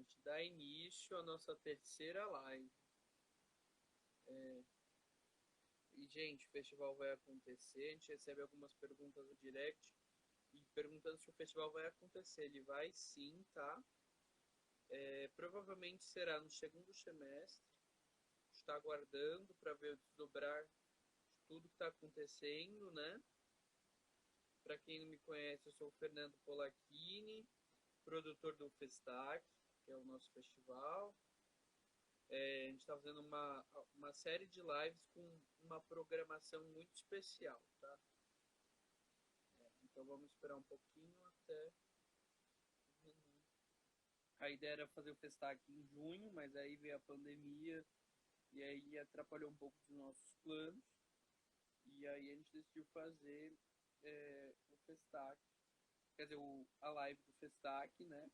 gente dar início à nossa terceira live. E, gente, o festival vai acontecer. A gente recebe algumas perguntas no direct e perguntando se o festival vai acontecer. Ele vai sim, tá? Provavelmente será no segundo semestre. A gente está aguardando para ver o desdobrar de tudo que está acontecendo, né? Para quem não me conhece, eu sou o Fernando Polacchini, produtor do Festac, que é o nosso festival. A gente está fazendo uma série de lives com uma programação muito especial, tá? Então vamos esperar um pouquinho até. A ideia era fazer o Festac em junho, mas aí veio a pandemia e aí atrapalhou um pouco dos nossos planos. E aí a gente decidiu fazer o Festac, quer dizer, a live do Festac, né?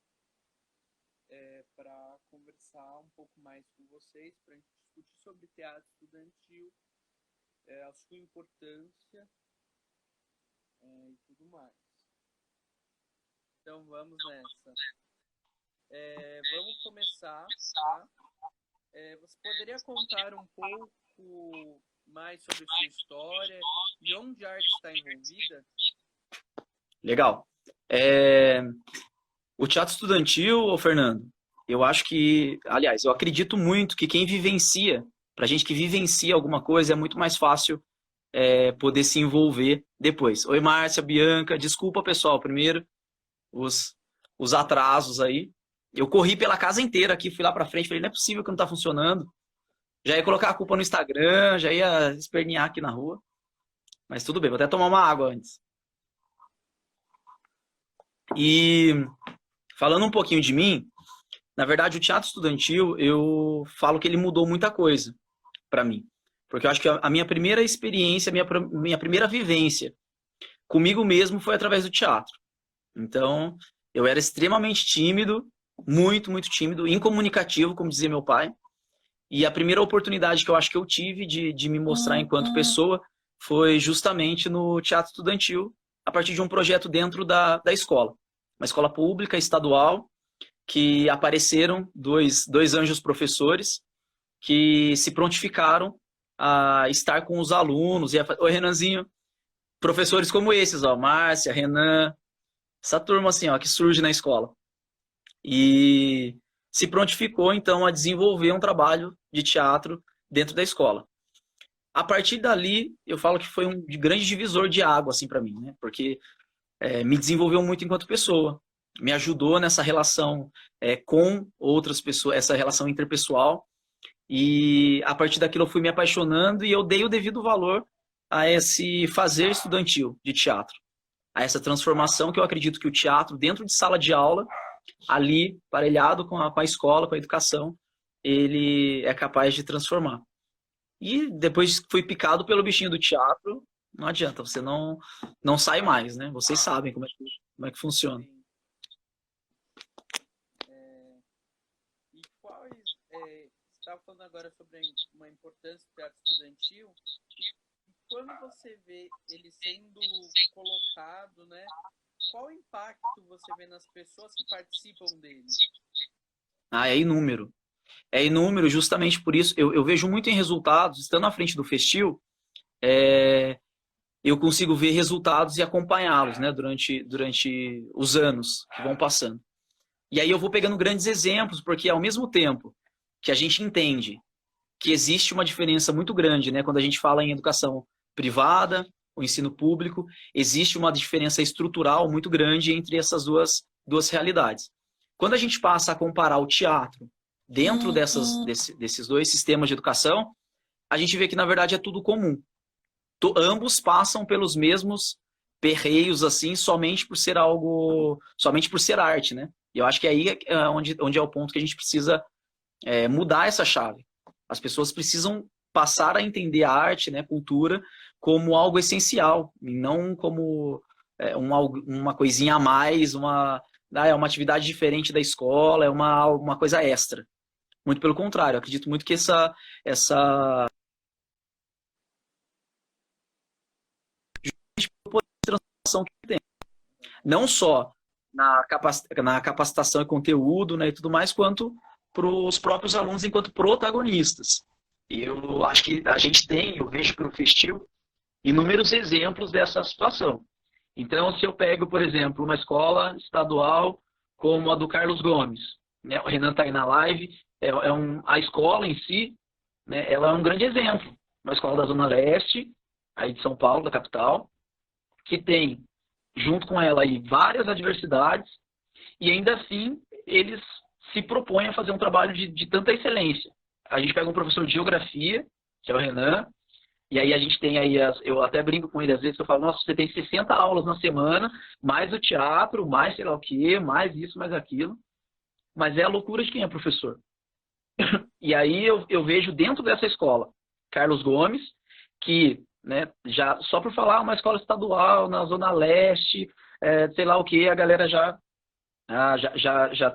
Para conversar um pouco mais com vocês, para a gente discutir sobre teatro estudantil, a sua importância e tudo mais. Então vamos nessa. Vamos começar, tá? Você poderia contar um pouco mais sobre sua história e onde a arte está envolvida? Legal. O teatro estudantil, ô Fernando, eu acho que, aliás, eu acredito muito que quem vivencia, pra gente que vivencia alguma coisa, é muito mais fácil poder se envolver depois. Oi, Márcia, Bianca, desculpa, pessoal, primeiro, os atrasos aí. Eu corri pela casa inteira aqui, fui lá pra frente, falei, não é possível que não tá funcionando. Já ia colocar a culpa no Instagram, já ia espernear aqui na rua. Mas tudo bem, vou até tomar uma água antes. E falando um pouquinho de mim, na verdade, o teatro estudantil, eu falo que ele mudou muita coisa para mim. Porque eu acho que a minha primeira experiência, minha primeira vivência comigo mesmo foi através do teatro. Então, eu era extremamente tímido, muito, muito tímido, incomunicativo, como dizia meu pai. E a primeira oportunidade que eu acho que eu tive de me mostrar enquanto pessoa foi justamente no teatro estudantil, a partir de um projeto dentro da escola. Uma escola pública, estadual, que apareceram dois anjos professores que se prontificaram a estar com os alunos. Oi, Renanzinho. Professores como esses, ó, Márcia, Renan, essa turma assim, ó, que surge na escola. E se prontificou, então, a desenvolver um trabalho de teatro dentro da escola. A partir dali, eu falo que foi um grande divisor de água, assim, para mim, né? Porque me desenvolveu muito enquanto pessoa, me ajudou nessa relação com outras pessoas, essa relação interpessoal, e a partir daquilo eu fui me apaixonando e eu dei o devido valor a esse fazer estudantil de teatro, a essa transformação que eu acredito que o teatro, dentro de sala de aula, ali, parelhado com a escola, com a educação, ele é capaz de transformar. E depois que fui picado pelo bichinho do teatro, não adianta, você não sai mais, né? Vocês sabem como é que funciona. Sim. E quais. Você estava falando agora sobre uma importância do teatro estudantil. E quando você vê ele sendo colocado, né? Qual impacto você vê nas pessoas que participam dele? É inúmero. É inúmero, justamente por isso. Eu vejo muito em resultados, estando à frente do Festil, eu consigo ver resultados e acompanhá-los, né, durante os anos que vão passando. E aí eu vou pegando grandes exemplos, porque ao mesmo tempo que a gente entende que existe uma diferença muito grande, né, quando a gente fala em educação privada, o ensino público, existe uma diferença estrutural muito grande entre essas duas realidades. Quando a gente passa a comparar o teatro dentro desses dois sistemas de educação, a gente vê que, na verdade, é tudo comum. Ambos passam pelos mesmos perreios, assim, somente por ser algo, somente por ser arte, né? E eu acho que aí é onde é o ponto que a gente precisa mudar essa chave. As pessoas precisam passar a entender a arte, né, cultura, como algo essencial, e não como uma coisinha a mais, é uma atividade diferente da escola, é uma coisa extra. Muito pelo contrário, eu acredito muito que essa transformação que tem, não só na capacitação e conteúdo, né, e tudo mais, quanto para os próprios alunos enquanto protagonistas. E eu acho que a gente tem, eu vejo pelo Festil, inúmeros exemplos dessa situação. Então, se eu pego, por exemplo, uma escola estadual como a do Carlos Gomes, né, o Renan está aí na live, a escola em si, né, ela é um grande exemplo. Uma escola da Zona Leste, aí de São Paulo, da capital, que tem, junto com ela, aí, várias adversidades, e ainda assim eles se propõem a fazer um trabalho de tanta excelência. A gente pega um professor de geografia, que é o Renan, e aí a gente tem aí, eu até brinco com ele às vezes, eu falo, nossa, você tem 60 aulas na semana, mais o teatro, mais sei lá o quê, mais isso, mais aquilo. Mas é a loucura de quem é professor. E aí eu vejo dentro dessa escola, Carlos Gomes, que, né, já, só por falar uma escola estadual na Zona Leste, sei lá o que, a galera já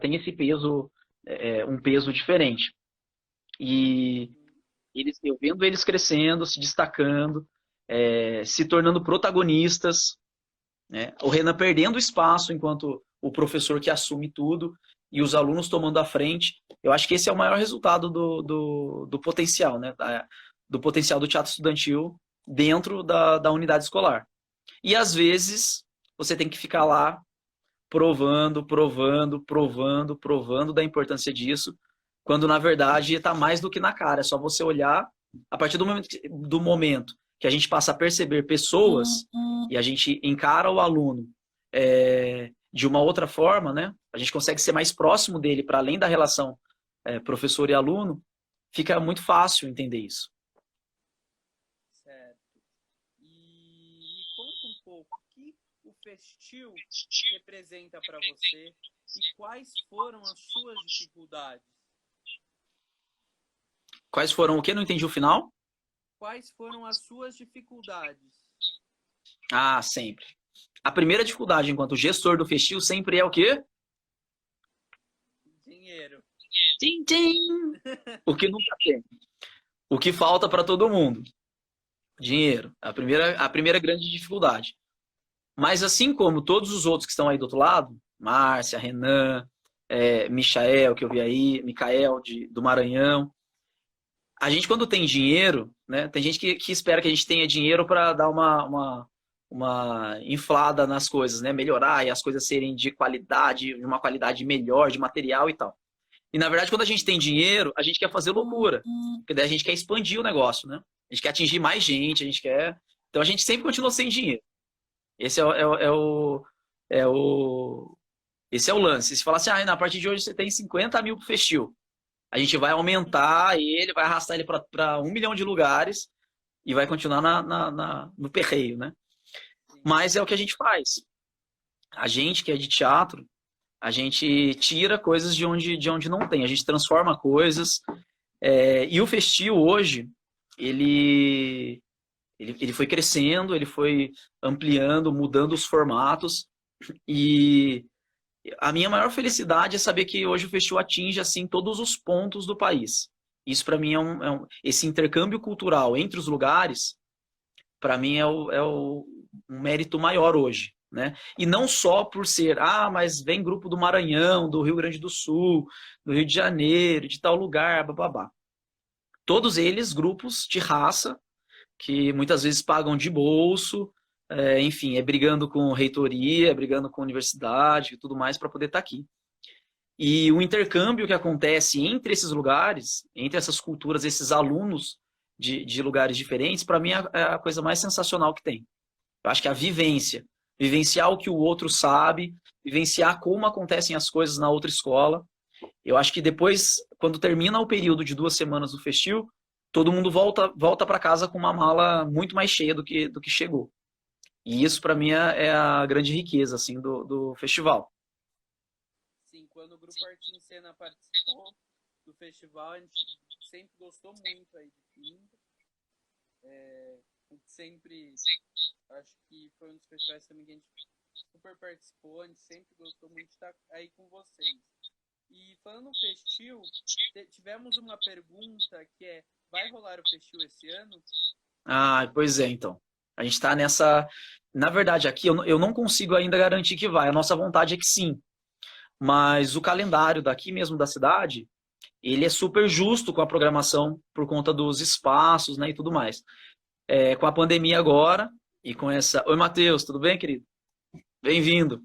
tem esse peso, um peso diferente. E eu vendo eles crescendo, se destacando, se tornando protagonistas, né? O Renan perdendo espaço enquanto o professor que assume tudo e os alunos tomando a frente. Eu acho que esse é o maior resultado do potencial, né? Do potencial do teatro estudantil dentro da unidade escolar. E às vezes você tem que ficar lá provando, provando, provando, provando da importância disso, quando na verdade está mais do que na cara. É só você olhar, a partir do momento que a gente passa a perceber pessoas e a gente encara o aluno de uma outra forma, né? A gente consegue ser mais próximo dele para além da relação professor e aluno, fica muito fácil entender isso. Certo. E me conta um pouco o que o Festil representa para você e quais foram as suas dificuldades? Quais foram o quê? Não entendi o final? Quais foram as suas dificuldades? Ah, sempre. A primeira dificuldade enquanto gestor do Festil sempre é o quê? Dinheiro. Tchim, tchim. O que nunca tem. O que falta para todo mundo? Dinheiro. A primeira grande dificuldade. Mas assim como todos os outros que estão aí do outro lado, Márcia, Renan, Michael, que eu vi aí, Micael do Maranhão, a gente quando tem dinheiro, né, tem gente que espera que a gente tenha dinheiro para dar uma inflada nas coisas, né, melhorar e as coisas serem de qualidade, de uma qualidade melhor, de material e tal. E na verdade, quando a gente tem dinheiro, a gente quer fazer loucura. Porque daí a gente quer expandir o negócio, né? A gente quer atingir mais gente, a gente quer. Então a gente sempre continua sem dinheiro. Esse esse é o lance. Se falar assim, na partir de hoje você tem 50 mil pro Festil. A gente vai aumentar ele, vai arrastar ele para 1 milhão de lugares e vai continuar no perreio, né? Mas é o que a gente faz. A gente que é de teatro, a gente tira coisas de onde não tem. A gente transforma coisas. E o Festil hoje, ele foi crescendo, ele foi ampliando, mudando os formatos. E a minha maior felicidade é saber que hoje o Festil atinge assim todos os pontos do país. Isso para mim esse intercâmbio cultural entre os lugares, para mim um mérito maior hoje, né? E não só por ser, mas vem grupo do Maranhão, do Rio Grande do Sul, do Rio de Janeiro, de tal lugar, bababá. Todos eles grupos de raça que muitas vezes pagam de bolso, enfim, brigando com reitoria, brigando com universidade e tudo mais para poder estar aqui. E o intercâmbio que acontece entre esses lugares, entre essas culturas, esses alunos de lugares diferentes, para mim é a coisa mais sensacional que tem. Eu acho que a vivenciar o que o outro sabe, vivenciar como acontecem as coisas na outra escola. Eu acho que depois, quando termina o período de 2 semanas do Festil, todo mundo volta para casa com uma mala muito mais cheia do que chegou. E isso, para mim, é a grande riqueza assim, do festival. Sim, quando o Grupo Arte em Cena participou do festival, a gente sempre gostou muito aí de Pinto. A gente sempre, acho que foi um dos festivais também que a gente super participou, a gente sempre gostou muito de estar aí com vocês. E falando no Festil, tivemos uma pergunta que vai rolar o Festil esse ano? Pois é, então. A gente está nessa... Na verdade, aqui eu não consigo ainda garantir que vai. A nossa vontade é que sim. Mas o calendário daqui mesmo da cidade, ele é super justo com a programação por conta dos espaços, né, e tudo mais. Com a pandemia agora e com essa... Oi, Matheus, tudo bem, querido? Bem-vindo.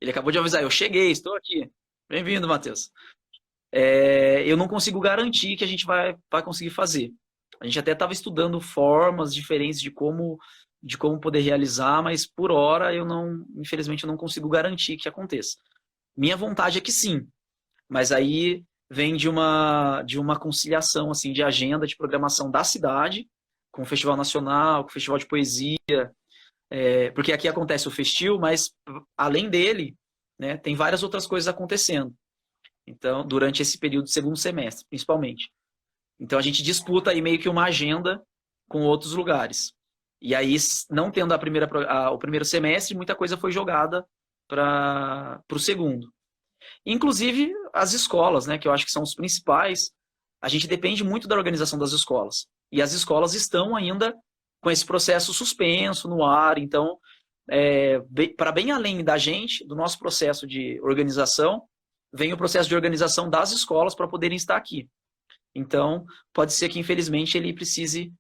Ele acabou de avisar, eu cheguei, estou aqui. Bem-vindo, Matheus. Eu não consigo garantir que a gente vai conseguir fazer. A gente até estava estudando formas diferentes de como poder realizar, mas por hora infelizmente, eu não consigo garantir que aconteça. Minha vontade é que sim, mas aí vem de uma conciliação assim, de agenda, de programação da cidade, com o Festival Nacional, com o Festival de Poesia, porque aqui acontece o Festil, mas além dele, né, tem várias outras coisas acontecendo. Então, durante esse período do segundo semestre, principalmente. Então, a gente disputa aí meio que uma agenda com outros lugares. E aí, não tendo o primeiro semestre, muita coisa foi jogada para o segundo. Inclusive, as escolas, né, que eu acho que são os principais, a gente depende muito da organização das escolas. E as escolas estão ainda com esse processo suspenso no ar. Então, para bem além da gente, do nosso processo de organização, vem o processo de organização das escolas para poderem estar aqui. Então, pode ser que, infelizmente, ele precise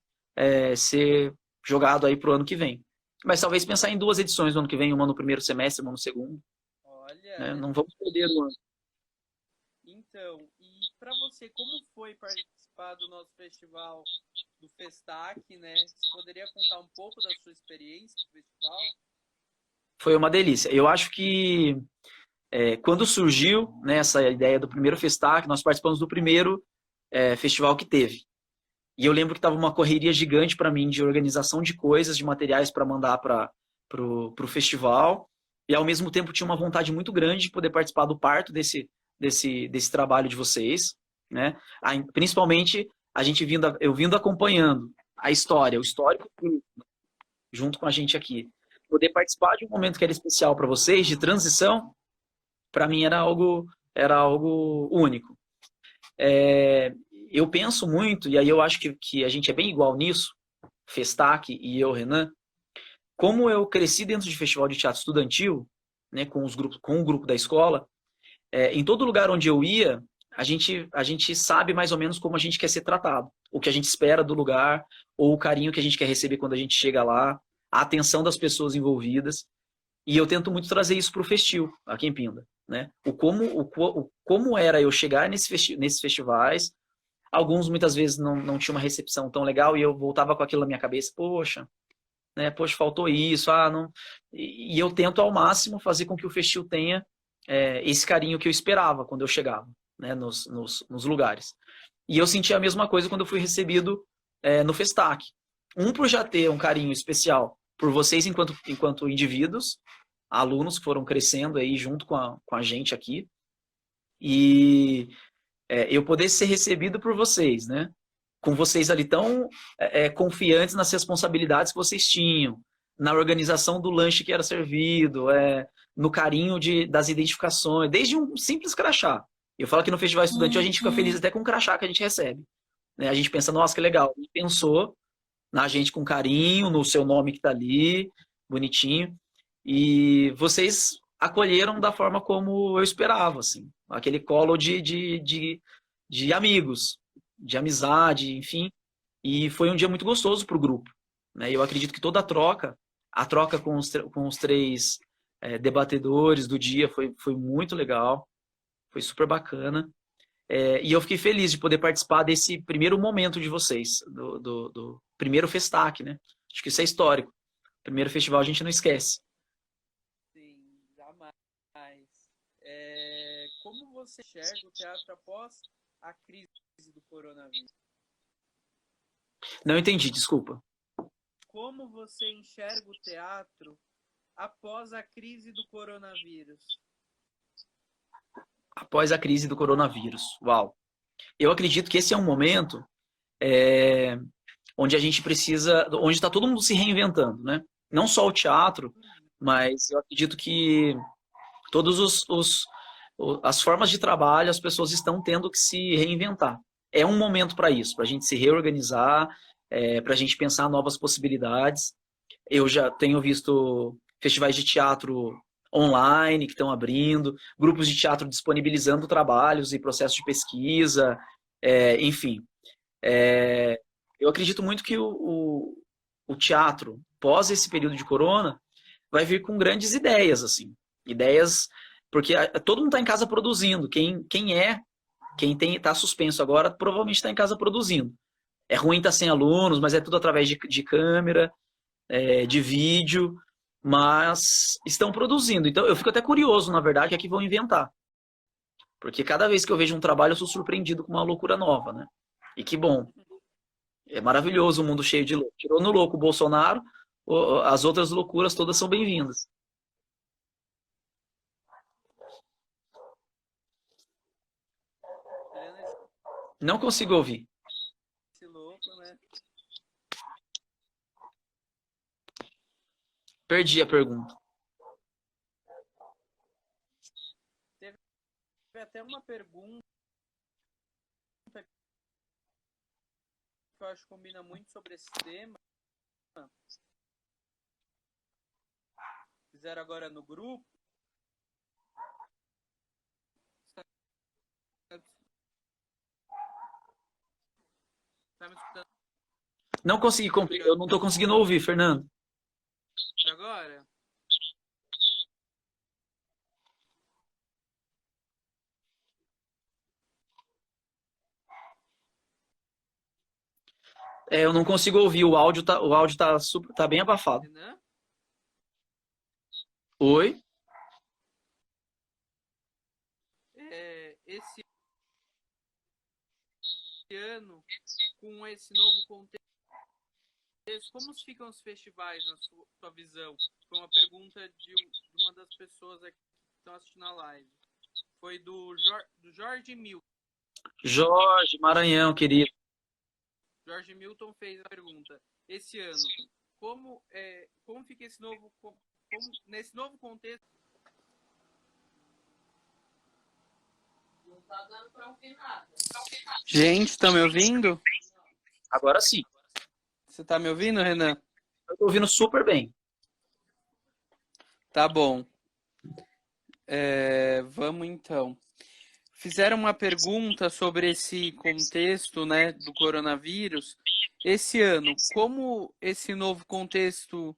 ser jogado aí para o ano que vem. Mas talvez pensar em 2 edições no ano que vem, uma no primeiro semestre, uma no segundo. Olha, né? Não vamos perder o ano. Então, e para você, como foi participar do nosso festival do Festac, né? Você poderia contar um pouco da sua experiência no festival? Foi uma delícia. Eu acho que quando surgiu, né, essa ideia do primeiro Festac, nós participamos do primeiro festival que teve. E eu lembro que estava uma correria gigante para mim de organização de coisas, de materiais para mandar para o festival. E ao mesmo tempo tinha uma vontade muito grande de poder participar do parto desse trabalho de vocês, né? Principalmente eu vindo acompanhando a história, o histórico junto com a gente aqui. Poder participar de um momento que era especial para vocês, de transição, para mim era algo único. Eu penso muito, e aí eu acho que a gente é bem igual nisso, Festac e eu, Renan, como eu cresci dentro de festival de teatro estudantil, né, com o grupo da escola, em todo lugar onde eu ia, a gente sabe mais ou menos como a gente quer ser tratado, o que a gente espera do lugar, ou o carinho que a gente quer receber quando a gente chega lá, a atenção das pessoas envolvidas. E eu tento muito trazer isso para o Festil, aqui em Pinda. Né? Como era eu chegar nesses festivais, alguns muitas vezes não tinham uma recepção tão legal e eu voltava com aquilo na minha cabeça, poxa, né, poxa, faltou isso, não... E eu tento ao máximo fazer com que o Festil tenha esse carinho que eu esperava quando eu chegava, né, nos lugares. E eu senti a mesma coisa quando eu fui recebido no Festac. Por já ter um carinho especial por vocês enquanto indivíduos, alunos que foram crescendo aí junto com a gente aqui, e eu poder ser recebido por vocês, né? Com vocês ali tão confiantes nas responsabilidades que vocês tinham, na organização do lanche que era servido, no carinho das identificações, desde um simples crachá. Eu falo que no Festival Estudantil a gente fica feliz até com o crachá que a gente recebe. Né? A gente pensa, nossa, que legal. A gente pensou na gente com carinho, no seu nome que está ali, bonitinho. E vocês acolheram da forma como eu esperava, assim. Aquele colo de amigos, de amizade, enfim. E foi um dia muito gostoso para o grupo. Né? Eu acredito que toda a troca com os 3 debatedores do dia foi muito legal, foi super bacana. E eu fiquei feliz de poder participar desse primeiro momento de vocês, do primeiro Festac, né? Acho que isso é histórico. Primeiro festival a gente não esquece. Sim, jamais. Como você enxerga o teatro após a crise do coronavírus? Não entendi, desculpa. Como você enxerga o teatro após a crise do coronavírus? Após a crise do coronavírus. Uau. Eu acredito que esse é um momento onde a gente precisa, onde está todo mundo se reinventando, né? Não só o teatro, mas eu acredito que todas as formas de trabalho, as pessoas estão tendo que se reinventar. É um momento para isso, para a gente se reorganizar, para a gente pensar novas possibilidades. Eu já tenho visto festivais de teatro online que estão abrindo, grupos de teatro disponibilizando trabalhos e processos de pesquisa, enfim. É, eu acredito muito que o teatro, pós esse período de corona, vai vir com grandes ideias, assim. Ideias, porque todo mundo está em casa produzindo. Quem está suspenso agora, provavelmente está em casa produzindo. É ruim estar sem alunos, mas é tudo através de câmera, de vídeo, mas estão produzindo. Então eu fico até curioso, na verdade, o que vão inventar. Porque cada vez que eu vejo um trabalho, eu sou surpreendido com uma loucura nova, né? E que bom. É maravilhoso o mundo cheio de louco. Tirou no louco o Bolsonaro, as outras loucuras todas são bem-vindas. Não consigo ouvir. Esse louco, né? Perdi a pergunta. Teve até uma pergunta que eu acho que combina muito sobre esse tema. Fizeram agora no grupo. Tá me escutando Não consegui compreender, eu não estou conseguindo ouvir, Fernando. agora? Eu não consigo ouvir, o áudio tá bem abafado. Renan? Oi? Esse ano, com esse novo contexto, como ficam os festivais na sua visão? Foi uma pergunta de uma das pessoas aqui que estão assistindo a live. Foi do Jorge Milton. Jorge Maranhão, querido. Jorge Milton fez a pergunta. Esse ano, como fica esse novo... nesse novo contexto... Não tá dando pra ouvir nada. Gente, estão me ouvindo? Agora sim. Você tá me ouvindo, Renan? Eu tô ouvindo super bem. Tá bom. Vamos então. Fizeram uma pergunta sobre esse contexto, né, do coronavírus. Esse ano, como esse novo contexto...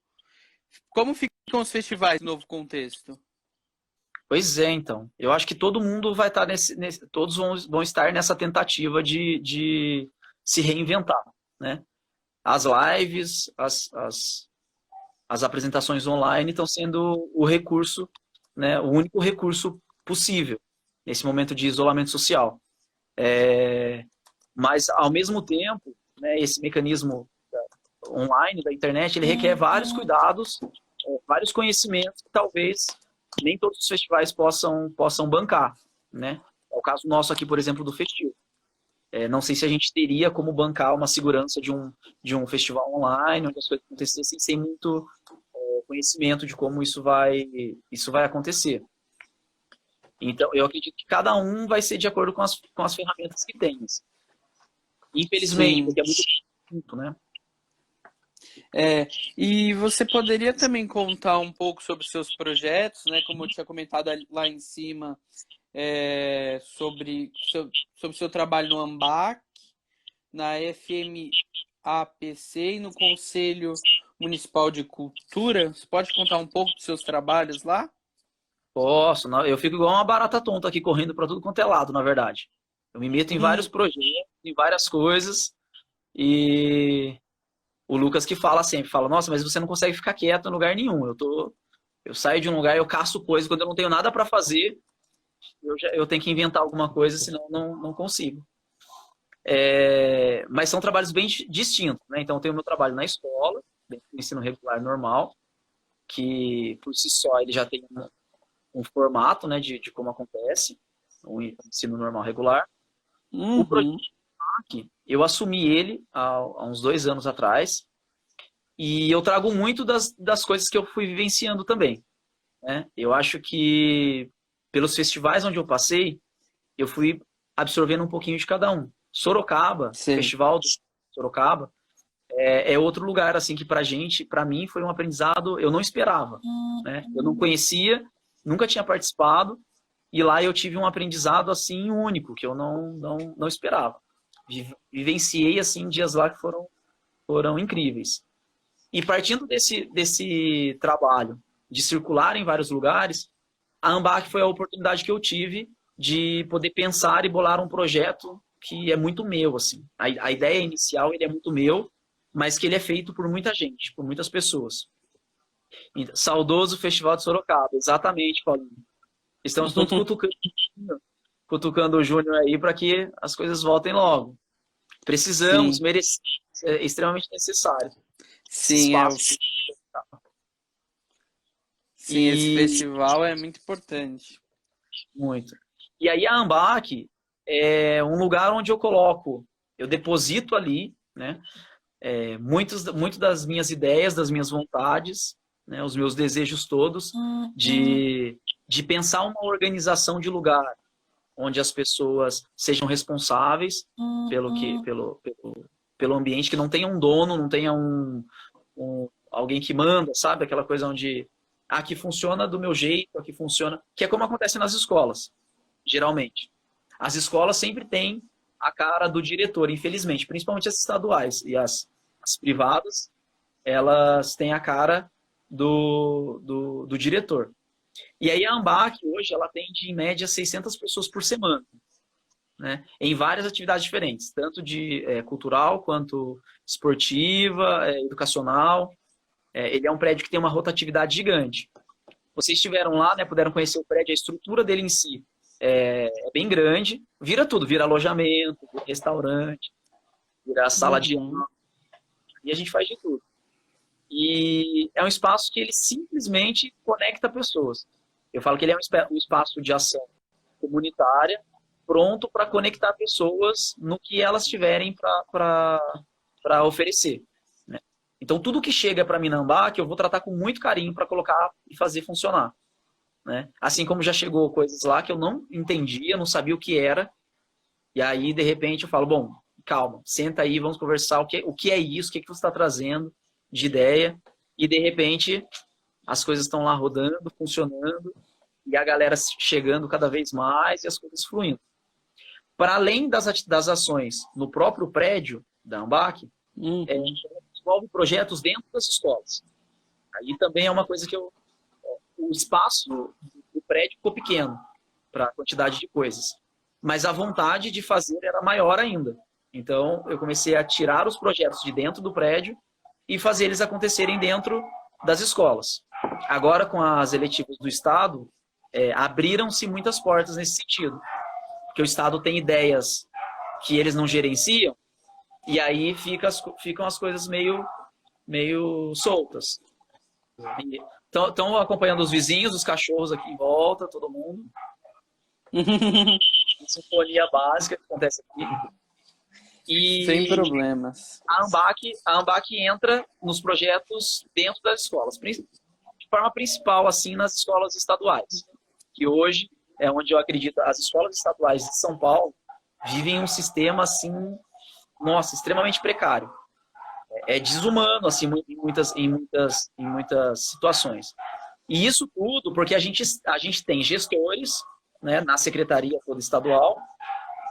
Como ficam os festivais no novo contexto? Pois é, então. Eu acho que todo mundo vai estar todos vão estar nessa tentativa de se reinventar, né? As lives, as apresentações online estão sendo o recurso, né? O único recurso possível nesse momento de isolamento social. Mas, ao mesmo tempo, né, esse mecanismo online da internet, ele requer vários cuidados, vários conhecimentos que talvez nem todos os festivais possam bancar, né? É o caso nosso aqui, por exemplo, do Festil. Não sei se a gente teria como bancar uma segurança de um festival online, onde as coisas acontecessem sem muito conhecimento de como isso vai acontecer. Então, eu acredito que cada um vai ser de acordo com as ferramentas que tem. Infelizmente, Sim. porque é muito, né? E você poderia também contar um pouco sobre seus projetos, né? Como eu tinha comentado lá em cima, sobre seu trabalho no AMBAC, na FMAPC e no Conselho Municipal de Cultura. Você pode contar um pouco dos seus trabalhos lá? Posso, eu fico igual uma barata tonta aqui, correndo para tudo quanto é lado, na verdade. Eu me meto em vários projetos, em várias coisas, e o Lucas que fala, nossa, mas você não consegue ficar quieto em lugar nenhum. Eu saio de um lugar, eu caço coisa, quando eu não tenho nada para fazer, eu tenho que inventar alguma coisa, senão não consigo. Mas são trabalhos bem distintos, né? Então, eu tenho o meu trabalho na escola, dentro do ensino regular normal, que por si só ele já tem um formato, né, de como acontece o ensino normal regular. O projeto aqui, eu assumi ele há uns 2 anos atrás, e eu trago muito das coisas que eu fui vivenciando também, né? Eu acho que pelos festivais onde eu passei, eu fui absorvendo um pouquinho de cada um. Sorocaba, Sim. Festival de Sorocaba, é outro lugar, assim, que pra mim, foi um aprendizado, eu não esperava, né? Eu não conhecia, nunca tinha participado, e lá eu tive um aprendizado, assim, único, que eu não esperava. Vivenciei, assim, dias lá que foram incríveis. E partindo desse trabalho de circular em vários lugares, a Ambac foi a oportunidade que eu tive de poder pensar e bolar um projeto que é muito meu, assim. A ideia inicial, ele é muito meu, mas que ele é feito por muita gente, por muitas pessoas. Então, saudoso Festival de Sorocaba, exatamente, Paulinho. Estamos todos cutucando o Júnior aí para que as coisas voltem logo. Precisamos, Sim, merecemos, é extremamente necessário esse sim, espaço. sim, esse E festival é muito importante. muito. E aí a Ambac é um lugar onde eu deposito ali, né, muito das minhas ideias, das minhas vontades, né, os meus desejos todos de pensar uma organização de lugar onde as pessoas sejam responsáveis pelo ambiente, que não tenha um dono, não tenha alguém que manda, sabe? Aquela coisa onde aqui funciona do meu jeito, aqui funciona, que é como acontece nas escolas, geralmente. As escolas sempre têm a cara do diretor, infelizmente, principalmente as estaduais e as privadas, elas têm a cara do diretor. E aí a AMBAC hoje ela atende em média 600 pessoas por semana, né? Em várias atividades diferentes, tanto de cultural quanto esportiva, educacional. Ele é um prédio que tem uma rotatividade gigante. Vocês estiveram lá, né, puderam conhecer o prédio, a estrutura dele em si é bem grande, vira tudo, vira alojamento, vira restaurante, vira sala de Uhum. aula, e a gente faz de tudo. E é um espaço que ele simplesmente conecta pessoas. Eu falo que ele é um espaço de ação comunitária, pronto para conectar pessoas no que elas tiverem para oferecer, né? Então, tudo que chega para Minambá, que eu vou tratar com muito carinho para colocar e fazer funcionar, né? Assim como já chegou coisas lá que eu não entendia, não sabia o que era, e aí, de repente, eu falo, bom, calma, senta aí, vamos conversar, o que é isso, o que você está trazendo de ideia, e de repente as coisas estão lá rodando, funcionando, e a galera chegando cada vez mais e as coisas fluindo. Para além das ações no próprio prédio da AMBAC, Uhum. desenvolve projetos dentro das escolas. Aí também é uma coisa que o espaço do prédio ficou pequeno para a quantidade de coisas, mas a vontade de fazer era maior ainda. Então eu comecei a tirar os projetos de dentro do prédio e fazer eles acontecerem dentro das escolas. Agora, com as eletivas do Estado, abriram-se muitas portas nesse sentido, porque o Estado tem ideias que eles não gerenciam, e aí ficam as coisas meio soltas. Estão acompanhando os vizinhos, os cachorros aqui em volta, todo mundo. Sinfonia básica que acontece aqui. Sem E problemas. a AMBAC entra nos projetos dentro das escolas, de forma principal, assim, nas escolas estaduais, que hoje é onde eu acredito, as escolas estaduais de São Paulo vivem um sistema, assim, nossa, extremamente precário. É desumano, assim, em muitas situações. E isso tudo porque a gente tem gestores, né, na secretaria toda estadual,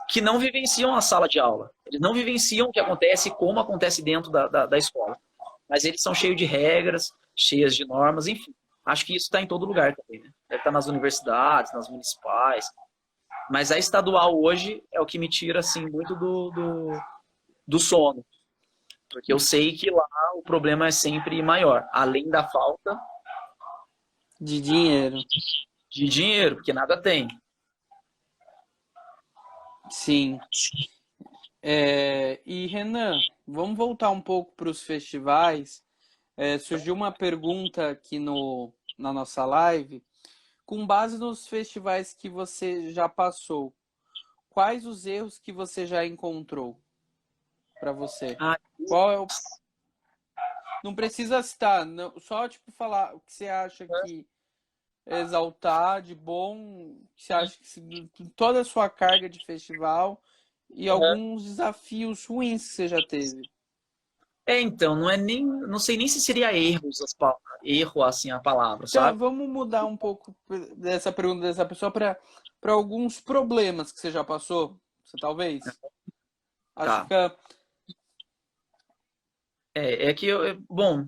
que não vivenciam a sala de aula. Eles não vivenciam o que acontece, como acontece dentro da escola. Mas eles são cheios de regras, cheias de normas, enfim. Acho que isso está em todo lugar também, né? Deve estar nas universidades, nas municipais. Mas a estadual hoje é o que me tira, assim, muito do sono. Porque eu sei que lá o problema é sempre maior. Além da falta De dinheiro. de dinheiro, porque nada tem. Sim. E Renan, vamos voltar um pouco para os festivais. Surgiu uma pergunta aqui na nossa live. Com base nos festivais que você já passou, quais os erros que você já encontrou para você? Ah, Qual é o... Não precisa citar, não, só tipo falar o que você acha que exaltar de bom, que você acha que toda a sua carga de festival e alguns desafios ruins que você já teve. Então, não é nem, não sei nem se seria erro assim a palavra, Então, sabe? vamos mudar um pouco dessa pergunta dessa pessoa para alguns problemas que você já passou, você talvez. Acho que Tá. fica. É que bom,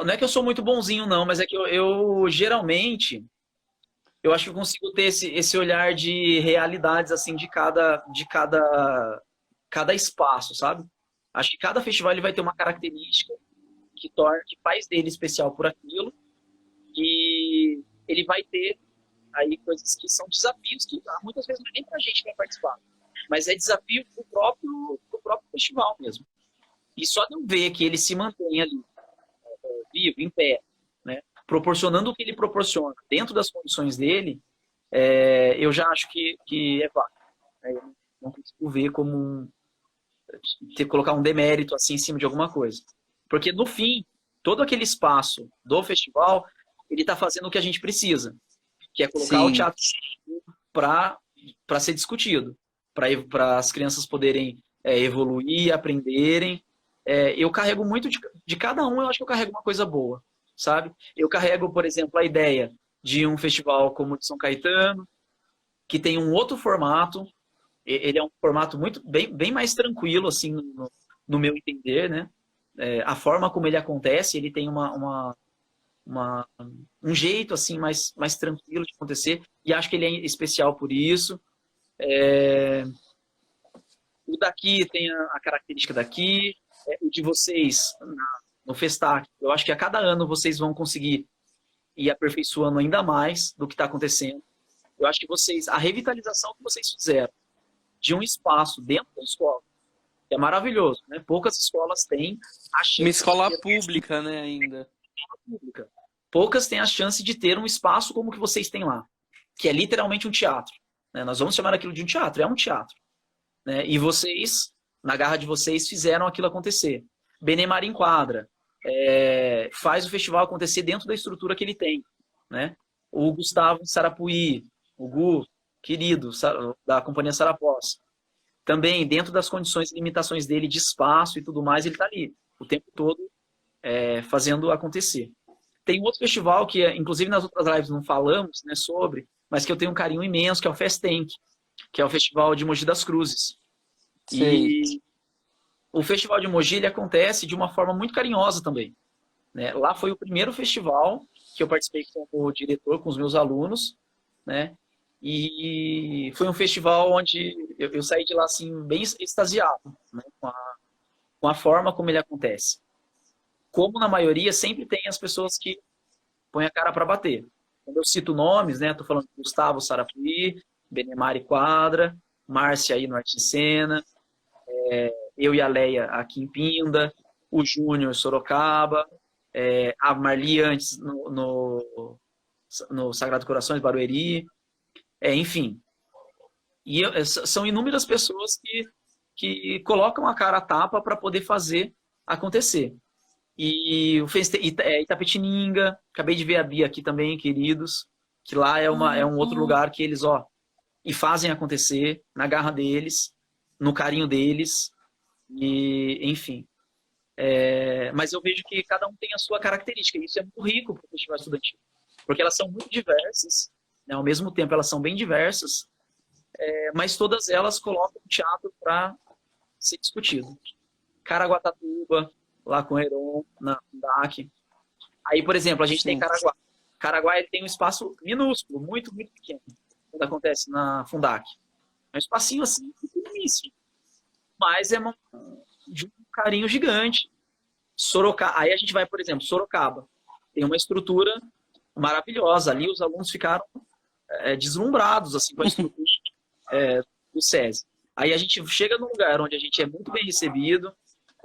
não é que eu sou muito bonzinho não, mas é que eu geralmente eu acho que eu consigo ter esse olhar de realidades assim de cada espaço, sabe? Acho que cada festival ele vai ter uma característica que faz dele especial por aquilo e ele vai ter aí coisas que são desafios que muitas vezes não é nem pra gente que vai participar, mas é desafio pro próprio festival mesmo. E só de eu ver que ele se mantém ali vivo, em pé, né? Proporcionando o que ele proporciona dentro das condições dele, eu já acho que é válido. Né? Eu não consigo ver como colocar um demérito assim em cima de alguma coisa. Porque no fim, todo aquele espaço do festival, ele está fazendo o que a gente precisa, que é colocar o Sim, teatro para ser discutido, para as crianças poderem evoluir, aprenderem. Eu carrego muito de cada um, eu acho que eu carrego uma coisa boa, sabe? Eu carrego, por exemplo, a ideia de um festival como o de São Caetano, que tem um outro formato, ele é um formato muito bem mais tranquilo, assim, no meu entender, né? A forma como ele acontece, ele tem uma, um jeito assim mais tranquilo de acontecer e acho que ele é especial por isso. O daqui tem a característica daqui, o de vocês no Festac. Eu acho que a cada ano vocês vão conseguir ir aperfeiçoando ainda mais do que está acontecendo. Eu acho que a revitalização que vocês fizeram de um espaço dentro da escola, que é maravilhoso, né? Poucas escolas têm a uma chance de escola ter pública, né, ainda. uma pública. Poucas têm a chance de ter um espaço como o que vocês têm lá, que é literalmente um teatro. Né? Nós vamos chamar aquilo de um teatro, é um teatro. Né? E vocês, na garra de vocês, fizeram aquilo acontecer. Benemar enquadra, faz o festival acontecer dentro da estrutura que ele tem. Né? O Gustavo Sarapuí, o Gu, querido, da Companhia Sarapós, também, dentro das condições e limitações dele de espaço e tudo mais, ele está ali o tempo todo fazendo acontecer. Tem um outro festival que, inclusive nas outras lives não falamos né, sobre, mas que eu tenho um carinho imenso, que é o Festank, que é o Festival de Mogi das Cruzes. Sei. E o Festival de Mogi ele acontece de uma forma muito carinhosa também. Né? Lá foi o primeiro festival que eu participei como diretor com os meus alunos, né? E foi um festival onde eu saí de lá assim bem extasiado, né? Com a forma como ele acontece. Como na maioria sempre tem as pessoas que põem a cara para bater. Quando eu cito nomes, né? Tô falando de Gustavo Sarapuí, Benemari Quadra, Márcia aí no Articena, eu e a Leia aqui em Pinda, o Júnior Sorocaba, a Marli antes no Sagrado Corações Barueri, enfim. E são inúmeras pessoas que colocam a cara a tapa para poder fazer acontecer. E o Itapetininga, acabei de ver a Bia aqui também, queridos, que lá é um outro lugar que eles, e fazem acontecer na garra deles, no carinho deles, e enfim. Mas eu vejo que cada um tem a sua característica, e isso é muito rico para o festival estudantil, porque elas são muito diversas, né? Ao mesmo tempo elas são bem diversas, mas todas elas colocam o teatro para ser discutido. Caraguatatuba, lá com o Heron, na Fundac. Aí, por exemplo, a gente tem Sim. Caraguá. Caraguá ele tem um espaço minúsculo, muito, muito pequeno, quando acontece na Fundac. É um espacinho assim, pequeníssimo. Mas de um carinho gigante. Sorocaba. Aí a gente vai, por exemplo, Sorocaba. Tem uma estrutura maravilhosa. Ali os alunos ficaram deslumbrados assim, com a estrutura do SESI. Aí a gente chega num lugar onde a gente é muito bem recebido,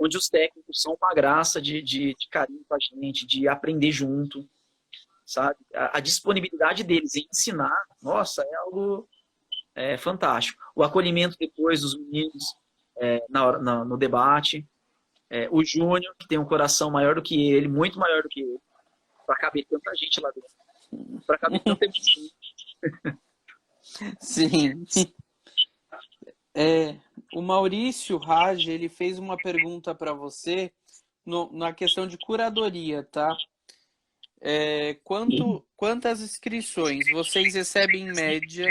onde os técnicos são uma graça de carinho com a gente, de aprender junto, sabe? A disponibilidade deles em ensinar, nossa, é algo fantástico. O acolhimento depois dos meninos no debate. O Júnior, que tem um coração maior do que ele, muito maior do que ele, para caber tanta gente lá dentro, para caber tanta gente. Sim. O Maurício Raj, ele fez uma pergunta para você na questão de curadoria, tá? Quantas inscrições vocês recebem em média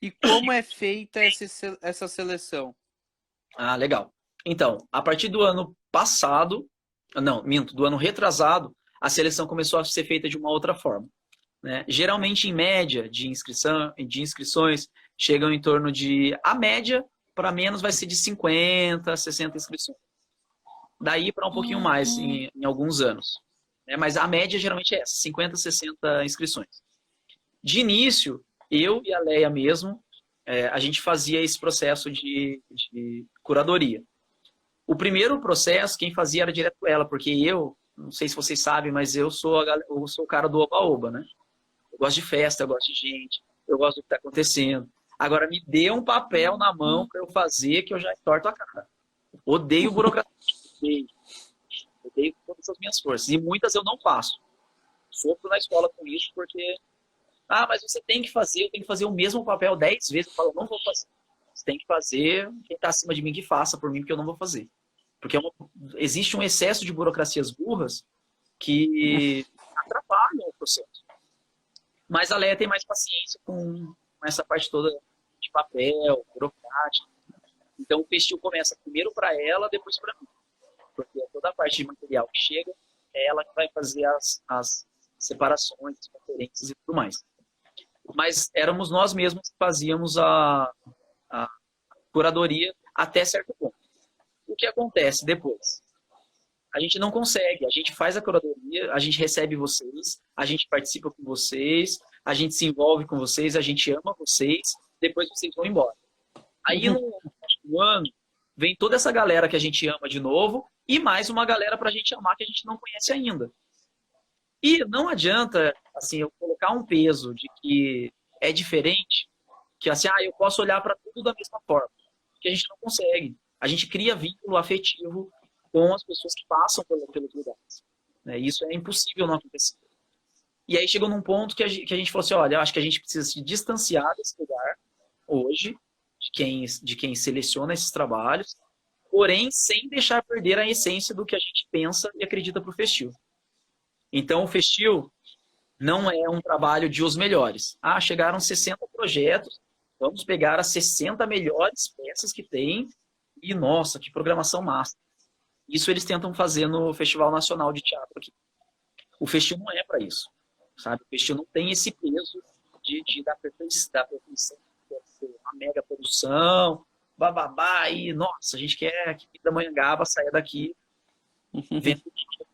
e como é feita essa seleção? Ah, legal. Então, a partir do ano passado, não, minto, do ano retrasado, a seleção começou a ser feita de uma outra forma, né? Geralmente, em média de inscrições, chegam em torno de, a média, para menos, vai ser de 50, 60 inscrições. Daí para um pouquinho mais em alguns anos, né? Mas a média geralmente é essa, 50, 60 inscrições. De início, eu e a Leia mesmo, a gente fazia esse processo de curadoria. O primeiro processo, quem fazia era direto ela, porque eu, não sei se vocês sabem, mas eu sou o cara do oba-oba, né? Eu gosto de festa, eu gosto de gente, eu gosto do que está acontecendo. Agora, me dê um papel na mão para eu fazer que eu já entorto a cara. Odeio burocracia. Odeio com todas as minhas forças. E muitas eu não faço. Sofro na escola com isso, porque... Ah, mas você tem que fazer, eu tenho que fazer o mesmo papel 10 vezes. Eu falo, não vou fazer. Você tem que fazer, quem está acima de mim que faça por mim, porque eu não vou fazer. Porque existe um excesso de burocracias burras que atrapalham o processo. Mas a Leia tem mais paciência com essa parte toda de papel, burocrática. Então o festil começa primeiro para ela, depois para mim. Porque toda a parte de material que chega, é ela que vai fazer as separações, as conferências e tudo mais. Mas éramos nós mesmos que fazíamos a curadoria até certo ponto. O que acontece depois? A gente não consegue, a gente faz a curadoria, a gente recebe vocês, a gente participa com vocês, a gente se envolve com vocês, a gente ama vocês, depois vocês vão embora. Aí no ano, vem toda essa galera que a gente ama de novo e mais uma galera pra gente amar que a gente não conhece ainda. E não adianta, assim, eu colocar um peso de que é diferente, que assim, eu posso olhar para tudo da mesma forma, que a gente não consegue. A gente cria vínculo afetivo com as pessoas que passam pelos lugares, né? Isso é impossível não acontecer. E aí chegou num ponto que a gente falou assim, olha, eu acho que a gente precisa se distanciar desse lugar hoje, de quem seleciona esses trabalhos, porém sem deixar perder a essência do que a gente pensa e acredita para o Festil. Então, o Festil não é um trabalho de os melhores. Chegaram 60 projetos, vamos pegar as 60 melhores peças que tem e, nossa, que programação massa. Isso eles tentam fazer no Festival Nacional de Teatro aqui. O Festil não é para isso, sabe? O Festil não tem esse peso da perfeição, uma mega produção, bababá, e, nossa, a gente quer que da Manhangaba saia daqui vendo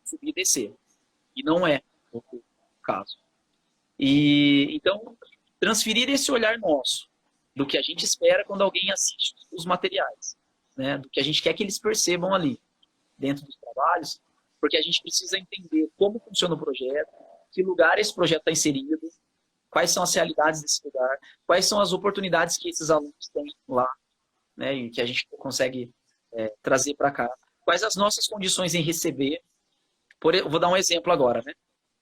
subir e descer. E não é o caso. E então, transferir esse olhar nosso, do que a gente espera quando alguém assiste os materiais, né? Do que a gente quer que eles percebam ali, dentro dos trabalhos, porque a gente precisa entender como funciona o projeto, que lugar esse projeto está inserido, quais são as realidades desse lugar, quais são as oportunidades que esses alunos têm lá, né? E que a gente consegue trazer para cá. Quais as nossas condições em receber. Vou dar um exemplo agora, né?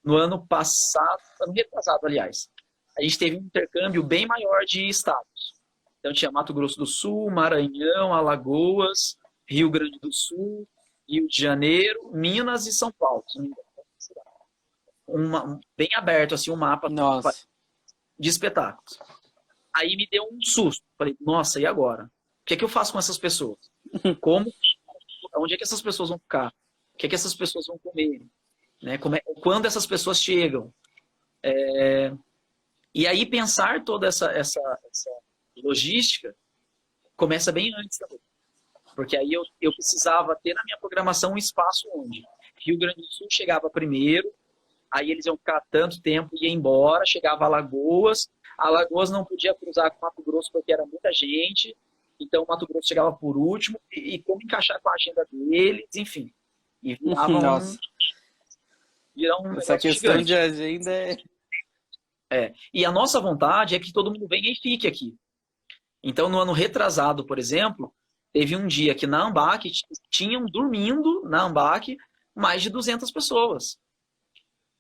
No ano passado, ano retrasado, aliás, a gente teve um intercâmbio bem maior de estados. Então tinha Mato Grosso do Sul, Maranhão, Alagoas, Rio Grande do Sul, Rio de Janeiro, Minas e São Paulo. Bem aberto, assim, um mapa de espetáculos. Aí me deu um susto. Falei, nossa, e agora? O que é que eu faço com essas pessoas? Onde é que essas pessoas vão ficar? O que é que essas pessoas vão comer? Né? Quando essas pessoas chegam? E aí pensar toda essa logística começa bem antes também. Porque aí eu precisava ter na minha programação um espaço onde Rio Grande do Sul chegava primeiro, aí eles iam ficar tanto tempo e ia embora, chegava a Alagoas não podia cruzar com Mato Grosso porque era muita gente, então o Mato Grosso chegava por último, e como encaixar com a agenda deles, enfim. E virava essa questão gigante de agenda E a nossa vontade é que todo mundo venha e fique aqui. Então, no ano retrasado, por exemplo, teve um dia que na AMBAC tinham dormindo na AMBAC mais de 200 pessoas.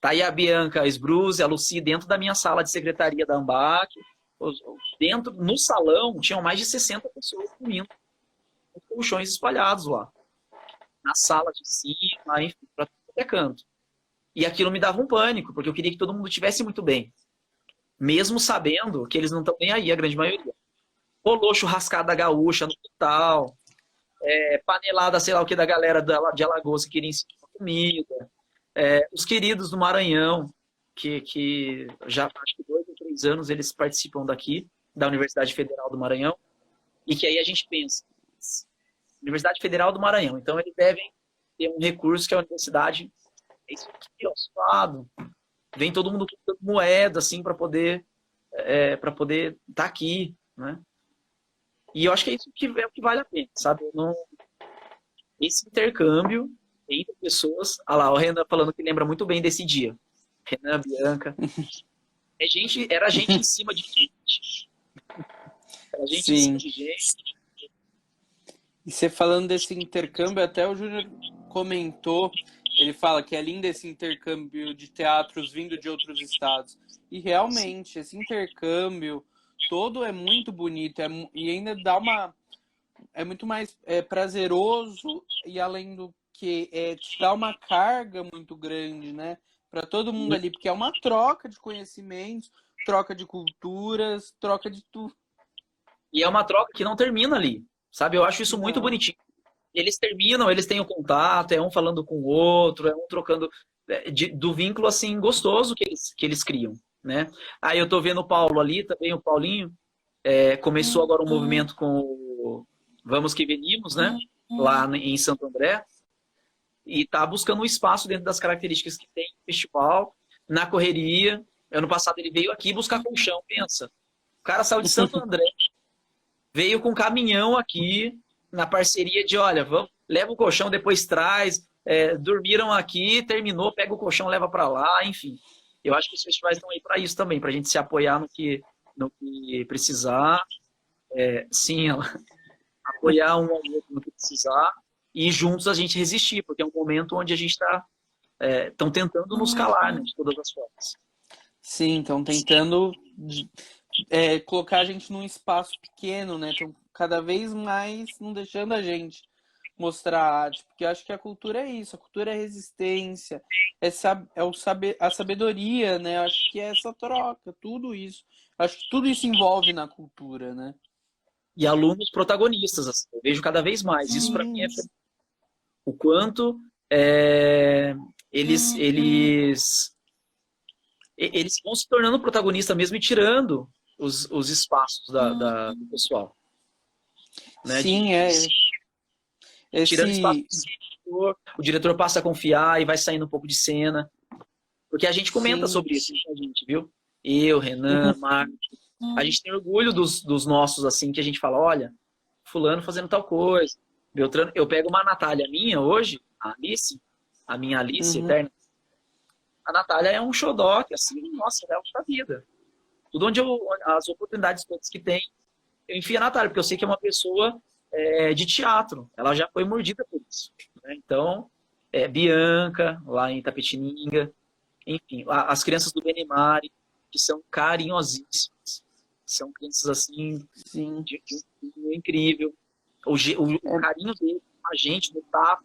Tá aí a Bianca, a Sbruce, a Lucy dentro da minha sala de secretaria da AMBAC. No salão tinham mais de 60 pessoas dormindo. colchões espalhados lá. Na sala de cima, enfim, para qualquer canto. E aquilo me dava um pânico, porque eu queria que todo mundo estivesse muito bem. Mesmo sabendo que eles não estão nem aí, a grande maioria. Rolou churrascada gaúcha no quintal, panelada, sei lá o que, da galera de Alagoas que queria ensinar comida. Os queridos do Maranhão, que já acho que 2 ou 3 anos eles participam daqui, da Universidade Federal do Maranhão, e que aí a gente pensa, Universidade Federal do Maranhão, então eles devem ter um recurso que a universidade é isso aqui, ó, suado. Vem todo mundo com moeda, assim, para poder estar aqui, né? E eu acho que é isso que é o que vale a pena, sabe? Esse intercâmbio entre pessoas. Olha lá, o Renan falando que lembra muito bem desse dia. Renan, Bianca. Era gente em cima de gente. Era gente em cima de gente. E você falando desse intercâmbio, até o Júnior comentou, ele fala que é lindo esse intercâmbio de teatros vindo de outros estados. E realmente, esse intercâmbio todo é muito bonito e ainda dá é muito mais prazeroso e além do que te dá uma carga muito grande, né? Para todo mundo ali, porque é uma troca de conhecimentos, troca de culturas, troca de tudo. E é uma troca que não termina ali, sabe? Eu acho isso muito bonitinho. Eles terminam, eles têm o contato, é um falando com o outro, é um trocando do vínculo assim gostoso que eles criam, né? Aí eu tô vendo o Paulo ali, também o Paulinho, começou agora um movimento com o Vamos que Venimos, né? Lá em Santo André, e tá buscando um espaço dentro das características que tem no festival, na correria. Ano passado ele veio aqui buscar colchão, pensa. O cara saiu de Santo André, veio com um caminhão aqui, na parceria de, olha, leva o colchão, depois traz, dormiram aqui, terminou, pega o colchão, leva para lá, enfim. Eu acho que os festivais estão aí para isso também, para a gente se apoiar no que precisar, sim, apoiar um ao outro no que precisar, e juntos a gente resistir, porque é um momento onde a gente estão tentando nos calar, né, de todas as formas. Sim, estão tentando colocar a gente num espaço pequeno, né? Estão cada vez mais não deixando a gente mostrar a arte, porque eu acho que a cultura é isso, a cultura é resistência, a sabedoria, né? Eu acho que é essa troca, tudo isso. Eu acho que tudo isso envolve na cultura, né? E alunos protagonistas, assim, eu vejo cada vez mais. Isso para mim é o quanto eles vão se tornando protagonistas mesmo e tirando os espaços do pessoal. Né? Sim, Tirando espaço do diretor, o diretor passa a confiar e vai saindo um pouco de cena. Porque a gente comenta sobre isso, a gente, viu? Eu, Renan, Marcos. A gente tem orgulho dos nossos, assim, que a gente fala, olha, fulano fazendo tal coisa. Beltrano, eu pego uma Natália minha hoje, a minha Alice eterna. A Natália é um xodó, que assim, nossa, é outra vida. Tudo as oportunidades todas que tem, eu enfio a Natália, porque eu sei que é uma pessoa de teatro. Ela já foi mordida por isso. Né? Então, Bianca, lá em Itapetininga, enfim, as crianças do Benemari, que são carinhosíssimas. São crianças, assim, de um incrível. O carinho dele com a gente, no tato,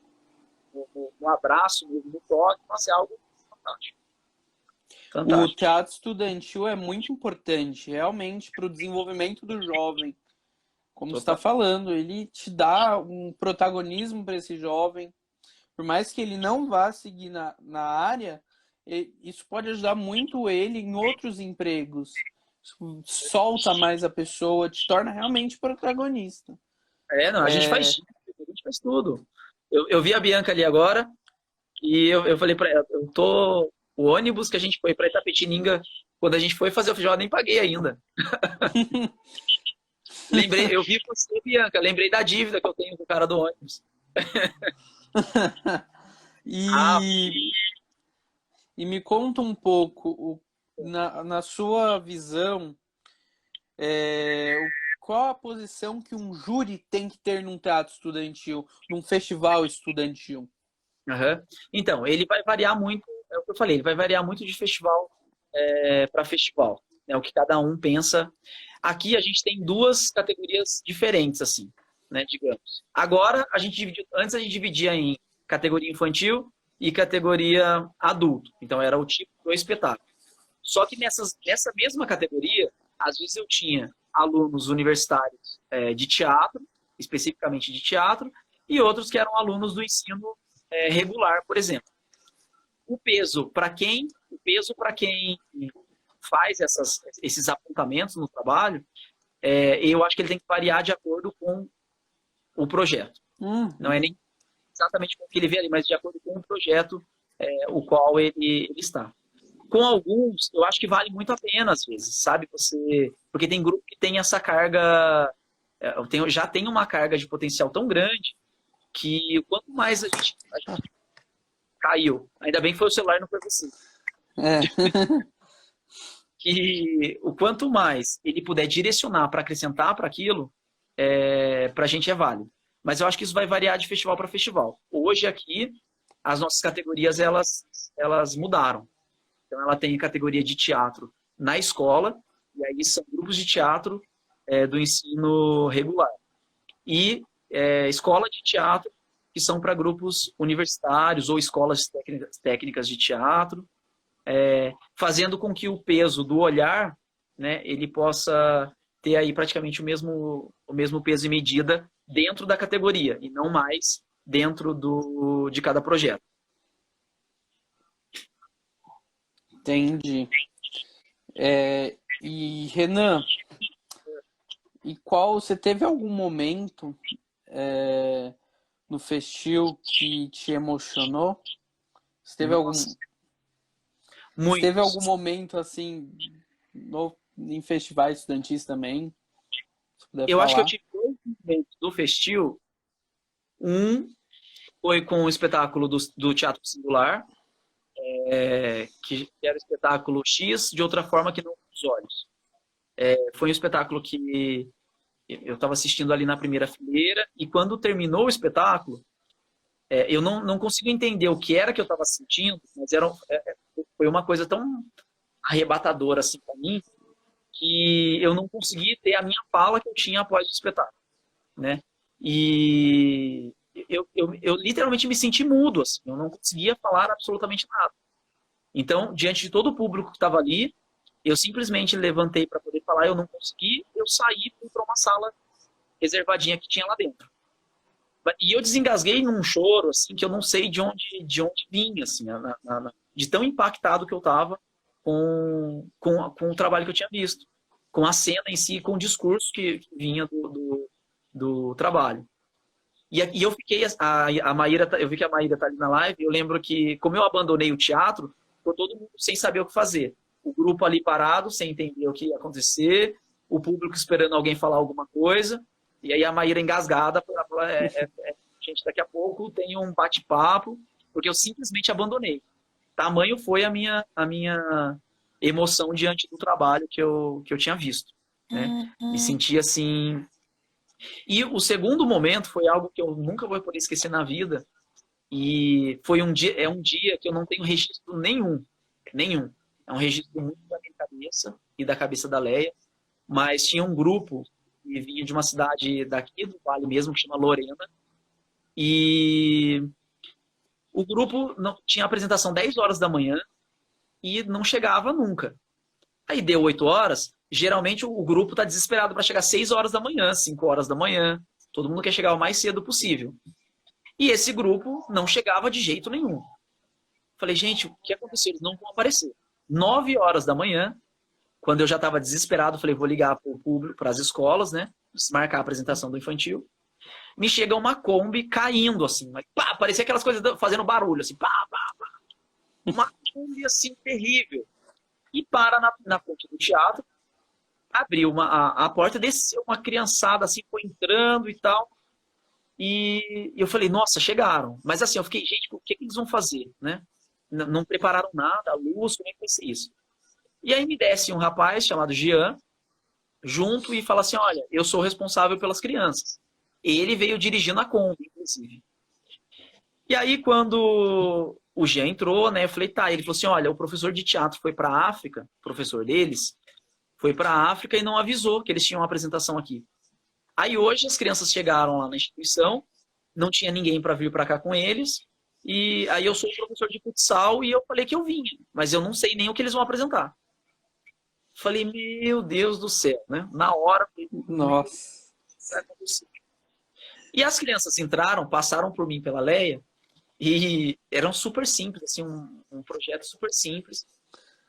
no abraço, no toque, nossa, é algo fantástico. O teatro estudantil é muito importante, realmente, para o desenvolvimento do jovem. Como você está falando, ele te dá um protagonismo para esse jovem. Por mais que ele não vá seguir na área, isso pode ajudar muito ele em outros empregos. Solta mais a pessoa, te torna realmente protagonista. A gente faz tudo. Eu vi a Bianca ali agora e eu falei para ela, o ônibus que a gente foi para Itapetininga, quando a gente foi fazer o festival, eu nem paguei ainda. Eu vi você, Bianca, lembrei da dívida que eu tenho com o cara do ônibus. E me conta um pouco, na sua visão, qual a posição que um júri tem que ter num teatro estudantil, num festival estudantil? Então, ele vai variar muito, é o que eu falei, ele vai variar muito de festival para festival. É o que cada um pensa. Aqui a gente tem 2 categorias diferentes, assim. né, digamos. Agora, antes a gente dividia em categoria infantil e categoria adulto. Então, era o tipo do espetáculo. Só que nessa mesma categoria, às vezes eu tinha alunos universitários de teatro, especificamente de teatro, e outros que eram alunos do ensino regular, por exemplo. O peso para quem faz esses apontamentos no trabalho, eu acho que ele tem que variar de acordo com o projeto. Não é nem exatamente com o que ele vê ali, mas de acordo com o projeto o qual ele está. Com alguns, eu acho que vale muito a pena, às vezes, sabe? Porque tem grupo que tem essa carga, já tem uma carga de potencial tão grande que quanto mais a gente caiu, ainda bem que foi o celular e não foi você. Que o quanto mais ele puder direcionar para acrescentar para aquilo, para a gente é válido. Mas eu acho que isso vai variar de festival para festival. Hoje aqui, as nossas categorias elas mudaram. Então, ela tem categoria de teatro na escola, e aí são grupos de teatro do ensino regular. E escola de teatro, que são para grupos universitários ou escolas técnicas de teatro, fazendo com que o peso do olhar, né, ele possa ter aí praticamente o mesmo peso e medida dentro da categoria, e não mais dentro de cada projeto. Entendi. E Renan, você teve algum momento no festival que te emocionou? Você teve algum momento assim em festivais estudantis também? Eu acho que eu tive 2 momentos do festival. Um foi com o espetáculo do Teatro Singular, que era o espetáculo X de outra forma que não com os olhos. Foi um espetáculo que eu estava assistindo ali na primeira fileira, e quando terminou o espetáculo, eu não consigo entender o que era que eu estava sentindo, mas foi uma coisa tão arrebatadora assim para mim, que eu não consegui ter a minha fala que eu tinha após o espetáculo, né? E eu literalmente me senti mudo, assim, eu não conseguia falar absolutamente nada. Então, diante de todo o público que estava ali, eu simplesmente levantei para poder falar, eu não consegui, eu saí e fui para uma sala reservadinha que tinha lá dentro. E eu desengasguei num choro, assim, que eu não sei de onde vinha, assim, de tão impactado que eu estava com o trabalho que eu tinha visto, com a cena em si, com o discurso que vinha do trabalho. E eu fiquei, a Maíra, eu vi que a Maíra está ali na live, eu lembro que, como eu abandonei o teatro, ficou todo mundo sem saber o que fazer. O grupo ali parado, sem entender o que ia acontecer, o público esperando alguém falar alguma coisa, e aí a Maíra engasgada, gente, daqui a pouco tem um bate-papo, porque eu simplesmente abandonei. Tamanho foi a minha emoção diante do trabalho que eu tinha visto, né? Me senti assim... E o segundo momento foi algo que eu nunca vou poder esquecer na vida, e foi um dia que eu não tenho registro nenhum. É um registro muito da minha cabeça e da cabeça da Leia, mas tinha um grupo que vinha de uma cidade daqui do Vale mesmo, que chama Lorena, e o grupo tinha apresentação 10 horas da manhã e não chegava nunca. Aí deu 8 horas, geralmente o grupo está desesperado para chegar 6 horas da manhã, 5 horas da manhã, todo mundo quer chegar o mais cedo possível. E esse grupo não chegava de jeito nenhum. Falei, gente, o que aconteceu? Eles não vão aparecer. 9 horas da manhã, quando eu já estava desesperado, falei, vou ligar para o público, para as escolas, né? Marcar a apresentação do infantil. Me chega uma Kombi caindo, assim. Mas, pá, parecia aquelas coisas fazendo barulho, assim. Pá, pá, pá. Uma Kombi, assim, terrível. E para na ponte do teatro, abriu a porta, desceu uma criançada, assim, foi entrando e tal. E eu falei, nossa, chegaram. Mas assim, eu fiquei, gente, o que eles vão fazer, né? Não prepararam nada, a luz, como é que vai ser isso? E aí me desce um rapaz chamado Jean, junto, e fala assim, olha, eu sou responsável pelas crianças. Ele veio dirigindo a Kombi, inclusive. E aí, quando o Jean entrou, né, eu falei, tá. Ele falou assim, olha, o professor de teatro foi para a África, o professor deles, foi para a África e não avisou que eles tinham uma apresentação aqui. Aí hoje as crianças chegaram lá na instituição, não tinha ninguém para vir para cá com eles, e aí eu sou professor de futsal e eu falei que eu vinha, mas eu não sei nem o que eles vão apresentar. Falei, meu Deus do céu, né? Na hora, falei, Nossa. vai acontecer. E as crianças entraram, passaram por mim pela Leia, e eram super simples, assim, um projeto super simples.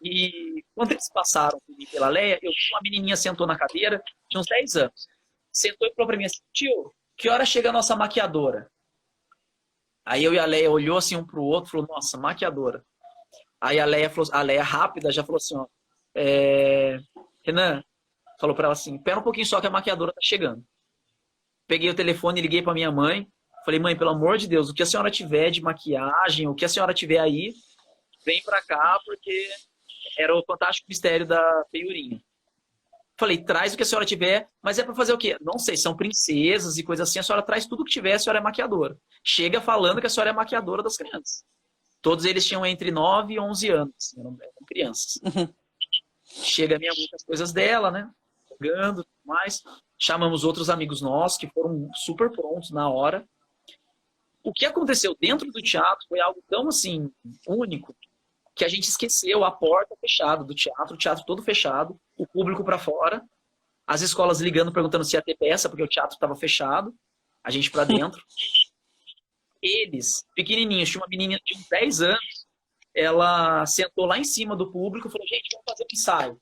E quando eles passaram por mim pela Leia, uma menininha sentou na cadeira, tinha uns 10 anos. Sentou e falou pra mim assim, tio, que hora chega a nossa maquiadora? Aí eu e a Leia olhou assim um pro outro, falou, nossa, maquiadora. Aí a Leia falou, a Leia rápida já falou assim, ó, Renan, falou pra ela assim, espera um pouquinho só que a maquiadora tá chegando. Peguei o telefone, liguei pra minha mãe, falei, mãe, pelo amor de Deus, o que a senhora tiver de maquiagem, o que a senhora tiver aí, vem pra cá, porque era o Fantástico Mistério da Feiurinha. Falei, traz o que a senhora tiver, mas é pra fazer o quê? Não sei, são princesas e coisas assim, a senhora traz tudo o que tiver, a senhora é maquiadora. Chega falando que a senhora é maquiadora das crianças. Todos eles tinham entre 9 e 11 anos, eram crianças. Chega a minha mãe com as coisas dela, né? Jogando, tudo mais. Chamamos outros amigos nossos que foram super prontos na hora. O que aconteceu dentro do teatro foi algo tão, assim, único, que a gente esqueceu a porta fechada do teatro, o teatro todo fechado, o público para fora, as escolas ligando, perguntando se ia ter peça, porque o teatro estava fechado, a gente para dentro. Eles, pequenininhos, tinha uma menina de uns 10 anos, ela sentou lá em cima do público e falou, gente, vamos fazer um ensaio.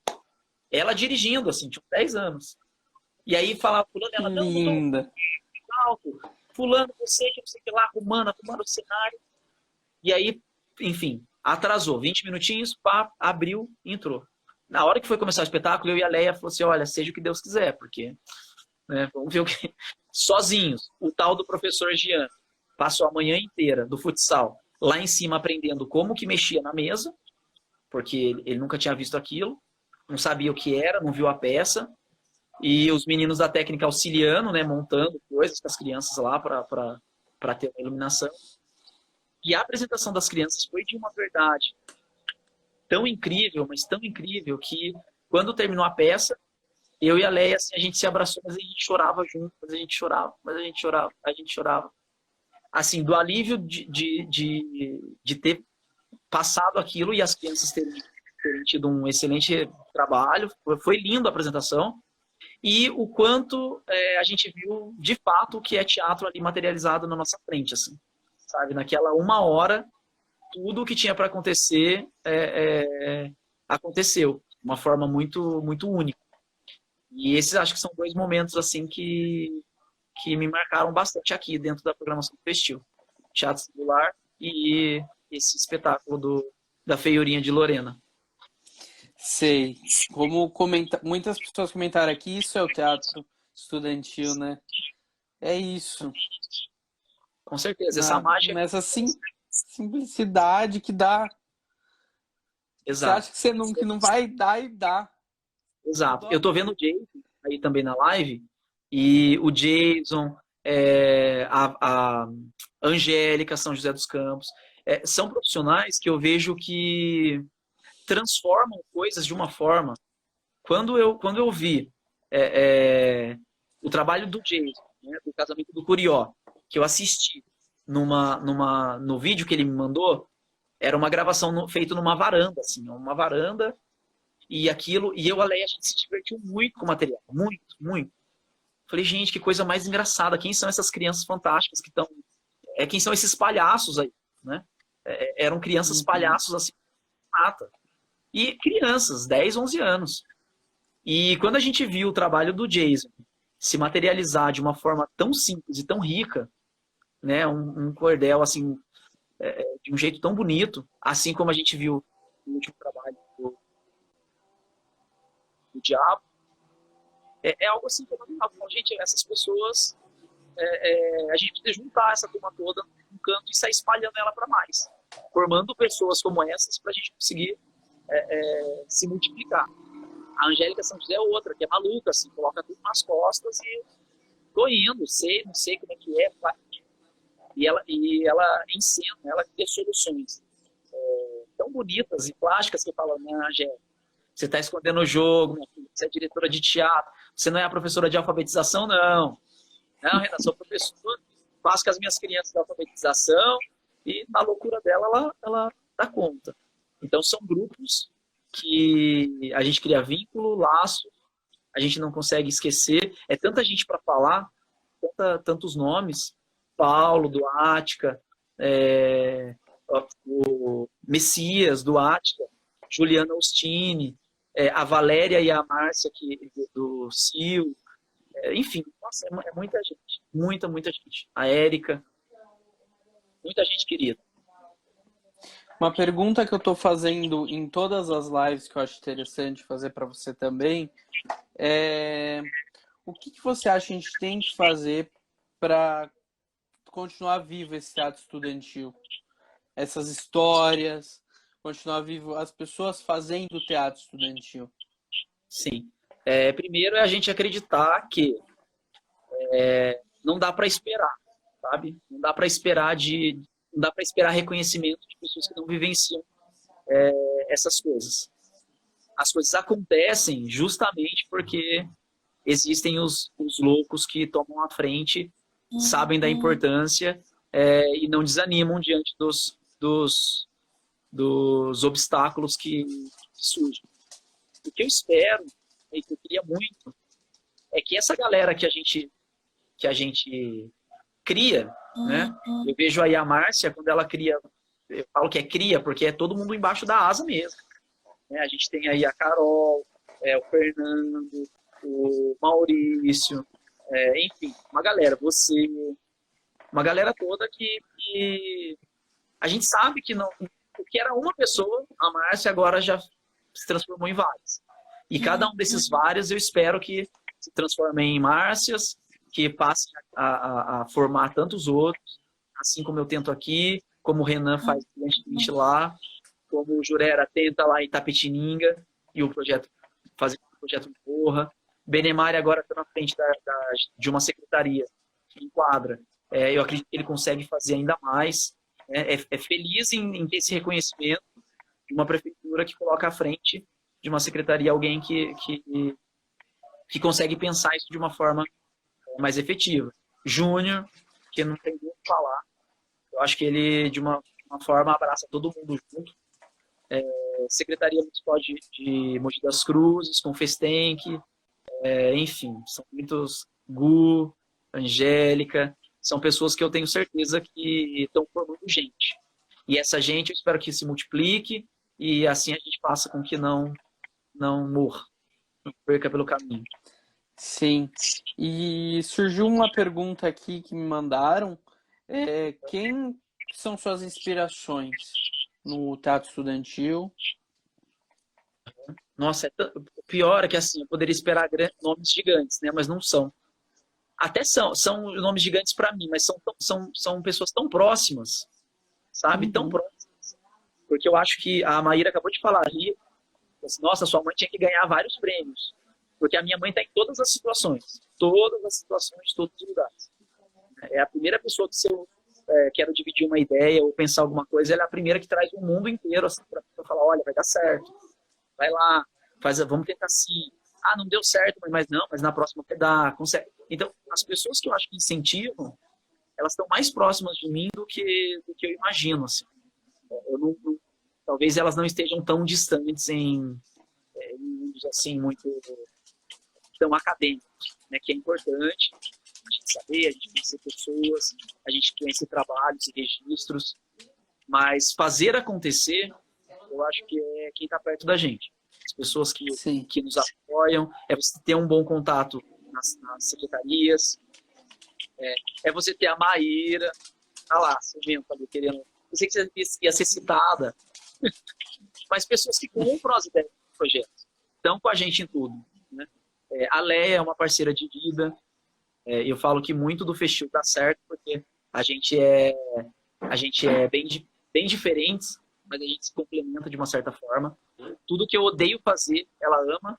Ela dirigindo, assim, tinha uns 10 anos. E aí falava, fulano, ela, não, Linda. alto, fulano, você que não sei o que lá, arrumando o cenário. E aí, enfim, atrasou 20 minutinhos, pá, abriu, entrou. Na hora que foi começar o espetáculo, eu e a Leia falou assim, olha, seja o que Deus quiser, porque, né, vamos ver o que... Sozinhos, o tal do professor Jean passou a manhã inteira do futsal lá em cima aprendendo como que mexia na mesa, porque ele nunca tinha visto aquilo, não sabia o que era, não viu a peça, e os meninos da técnica auxiliando, né, montando coisas com as crianças lá para ter uma iluminação. E a apresentação das crianças foi de uma verdade tão incrível, mas tão incrível, que quando terminou a peça, eu e a Leia, assim, a gente se abraçou, mas a gente chorava junto, mas a gente chorava, mas a gente chorava, a gente chorava. Assim, do alívio de ter passado aquilo e as crianças terem tido um excelente trabalho, foi lindo a apresentação, e o quanto a gente viu, de fato, o que é teatro ali materializado na nossa frente, assim, sabe? Naquela uma hora, tudo o que tinha para acontecer aconteceu, de uma forma muito, muito única. E esses acho que são dois momentos assim que me marcaram bastante aqui dentro da programação do Festil. Teatro Singular e esse espetáculo da Feiurinha de Lorena. Sei. Como muitas pessoas comentaram aqui, isso é o teatro estudantil, né? É isso. Com certeza, essa mágica... Nessa simplicidade que dá. Exato. Você acha que não vai dar e dá. Exato. Eu tô vendo o Jason aí também na live, e o Jason, a Angélica, São José dos Campos, são profissionais que eu vejo que transformam coisas de uma forma. Quando eu vi o trabalho do Jason, né, do Casamento do Curió, que eu assisti no vídeo que ele me mandou, era uma gravação feita numa varanda, assim, uma varanda, e aquilo, e eu e a Leia, a gente se divertiu muito com o material, muito, muito. Falei, gente, que coisa mais engraçada, quem são essas crianças fantásticas que estão... quem são esses palhaços aí, né? Eram crianças palhaços, assim, mata. E crianças, 10, 11 anos. E quando a gente viu o trabalho do Jason se materializar de uma forma tão simples e tão rica, né, um cordel, assim, de um jeito tão bonito, assim como a gente viu no último trabalho do Diabo, é algo assim que eu não falo, gente, essas pessoas, a gente precisa juntar essa turma toda num canto e sair espalhando ela para mais, formando pessoas como essas para a gente conseguir se multiplicar. A Angélica São José é outra, que é maluca, assim, coloca tudo nas costas e tô indo, não sei como é que é, e ela ensina, ela cria soluções tão bonitas e plásticas que falam, né, Angélica, você está escondendo o jogo, minha filha, você é diretora de teatro, Você não é a professora de alfabetização, não. Não, Renata, sou professor, faço com as minhas crianças de alfabetização e na loucura dela, ela dá conta. Então, são grupos que a gente cria vínculo, laço, a gente não consegue esquecer. É tanta gente para falar, tantos nomes. Paulo, do Ática, o Messias, do Ática, Juliana Ostini, a Valéria e a Márcia do CIO. Enfim, nossa, é muita gente. Muita gente. A Érica. Muita gente querida. Uma pergunta que eu estou fazendo em todas as lives que eu acho interessante fazer para você também é o que você acha que a gente tem que fazer para continuar vivo esse teatro estudantil? Essas histórias, continuar vivo as pessoas fazendo teatro estudantil. Sim. Primeiro é a gente acreditar que não dá para esperar, sabe? Não dá para esperar reconhecimento de pessoas que não vivenciam essas coisas. As coisas acontecem justamente porque existem os loucos que tomam a frente, sabem da importância e não desanimam diante dos obstáculos que surgem. O que eu espero e que eu queria muito é que essa galera que a gente cria, né? Eu vejo aí a Márcia, quando ela cria, eu falo que é cria, porque é todo mundo embaixo da asa mesmo. Né? A gente tem aí a Carol, o Fernando, o Maurício, enfim, uma galera, uma galera toda que a gente sabe que não, que era uma pessoa, a Márcia agora já se transformou em várias. E cada um desses vários eu espero que se transformem em Márcias, que passem a formar tantos outros, assim como eu tento aqui, como o Renan faz brilhantemente lá, como o Jurera tenta lá em Itapetininga, e o projeto, fazer o projeto Porra. Benemari agora está na frente de uma secretaria que enquadra. Eu acredito que ele consegue fazer ainda mais. É feliz em ter esse reconhecimento de uma prefeitura que coloca à frente de uma secretaria alguém que consegue pensar isso de uma forma mais efetiva. Júnior, que não tem muito o que falar. Eu acho que ele, de uma forma, abraça todo mundo junto. Secretaria Municipal de Mogi das Cruzes, com Festenc, enfim, são muitos. Gu, Angélica, são pessoas que eu tenho certeza que estão formando gente. E essa gente eu espero que se multiplique e assim a gente faça com que não morra, não perca pelo caminho. Sim. E surgiu uma pergunta aqui que me mandaram. Quem são suas inspirações no teatro estudantil? Nossa, o pior é que assim, eu poderia esperar nomes gigantes, né? Mas não são. Até são nomes gigantes para mim, mas são pessoas tão próximas, sabe? Tão próximas. Porque eu acho que a Maíra acabou de falar ali, nossa, sua mãe tinha que ganhar vários prêmios. Porque a minha mãe está em todas as situações, todos os lugares. É a primeira pessoa que, se eu quero dividir uma ideia ou pensar alguma coisa, ela é a primeira que traz o mundo inteiro assim, para falar, olha, vai dar certo, vai lá, vamos tentar assim. Ah, não deu certo, mas na próxima vai dar, consegue. Então, as pessoas que eu acho que incentivam, elas estão mais próximas de mim do que eu imagino. Assim. Talvez elas não estejam tão distantes em mundos assim, muito tão acadêmicos, né, que é importante a gente saber, a gente conhecer pessoas, a gente conhecer trabalhos e registros, mas fazer acontecer, eu acho que é quem está perto da gente. As pessoas que nos apoiam, você ter um bom contato nas secretarias, você ter a Maíra, lá, você mesmo falou, querendo, eu sei que você ia ser citada, mas pessoas que compram as ideias do projeto, estão com a gente em tudo, né? A Leia é uma parceira de vida, eu falo que muito do festival dá certo, porque a gente é bem diferentes, mas a gente se complementa de uma certa forma. Tudo que eu odeio fazer, ela ama,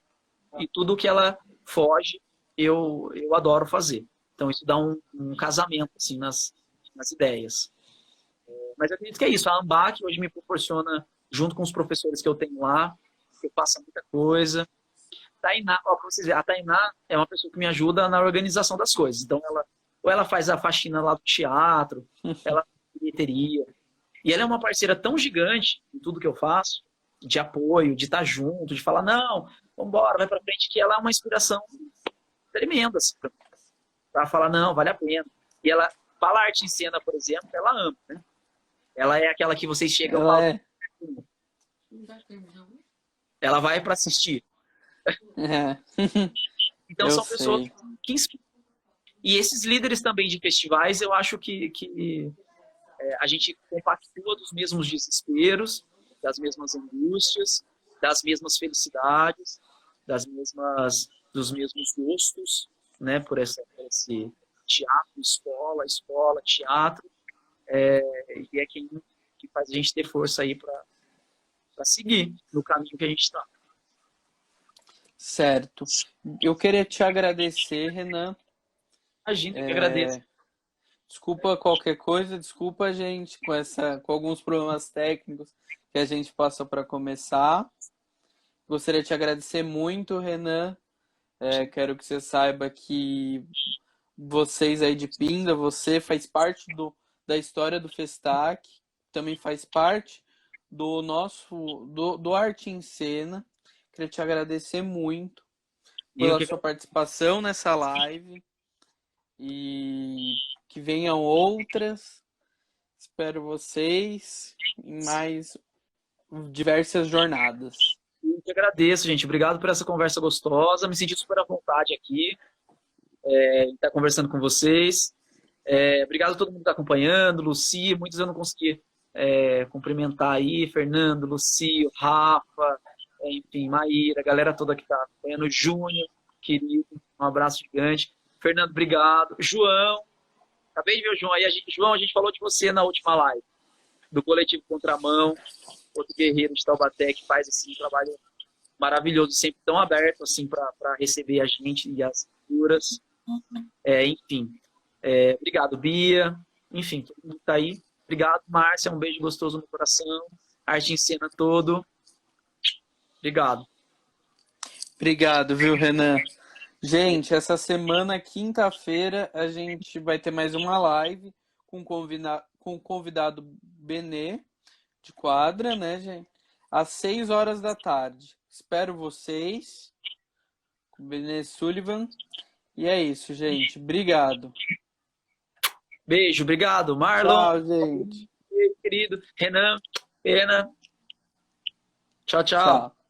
e tudo que ela foge, eu adoro fazer. Então isso dá um casamento assim, nas ideias. Mas eu acredito que é isso. A AMBAC hoje me proporciona, junto com os professores que eu tenho lá, eu faço muita coisa. Tainá, ó, pra vocês verem, a Tainá é uma pessoa que me ajuda na organização das coisas. Então, ou ela faz a faxina lá do teatro, ela faz bilheteria. E ela é uma parceira tão gigante em tudo que eu faço, de apoio, de estar junto, de falar, não, vambora, vai pra frente, que ela é uma inspiração tremenda, assim, pra falar, não, vale a pena. E ela, fala arte em cena, por exemplo, ela ama, né? Ela é aquela que vocês chegam e falam, ela vai pra assistir. É. Então Eu são pessoas sei. que inspiram. E esses líderes também de festivais, eu acho que a gente compactua dos mesmos desesperos, das mesmas angústias, das mesmas felicidades, dos mesmos gostos, né, por esse teatro, escola, teatro, e é quem que faz a gente ter força aí para seguir no caminho que a gente está. Certo. Eu queria te agradecer, Renan. Imagina, eu que agradeço. Desculpa qualquer coisa, desculpa, gente, com alguns problemas técnicos que a gente passou para começar. Gostaria de te agradecer muito, Renan. Quero que você saiba que vocês aí de Pinda, você faz parte da história do Festac, também faz parte do Arte em Cena. Queria te agradecer muito pela sua participação nessa live e que venham outras. Espero vocês em mais diversas jornadas. Eu que agradeço, gente. Obrigado por essa conversa gostosa. Me senti super à vontade aqui em estar conversando com vocês. Obrigado a todo mundo que está acompanhando. Luci, muitos eu não consegui cumprimentar aí. Fernando, Luci, Rafa, enfim, Maíra, a galera toda que está acompanhando. Júnior, querido, um abraço gigante. Fernando, obrigado. João, acabei de ver o João aí. João, a gente falou de você na última live, do Coletivo Contramão, outro guerreiro de Taubaté que faz assim, um trabalho maravilhoso, sempre tão aberto assim, para receber a gente e as culturas. Enfim, obrigado, Bia. Enfim, todo mundo que tá aí. Obrigado, Márcia. Um beijo gostoso no coração. Arte em Cena todo. Obrigado. Obrigado, viu, Renan? Gente, essa semana, quinta-feira, a gente vai ter mais uma live com o convidado Benê, de quadra, né, gente? Às 6 horas da tarde. Espero vocês, com o Benê Sullivan. E é isso, gente. Obrigado. Beijo, obrigado. Marlon. Tchau, gente. Querido. Renan, Pena. Tchau, tchau. Tchau.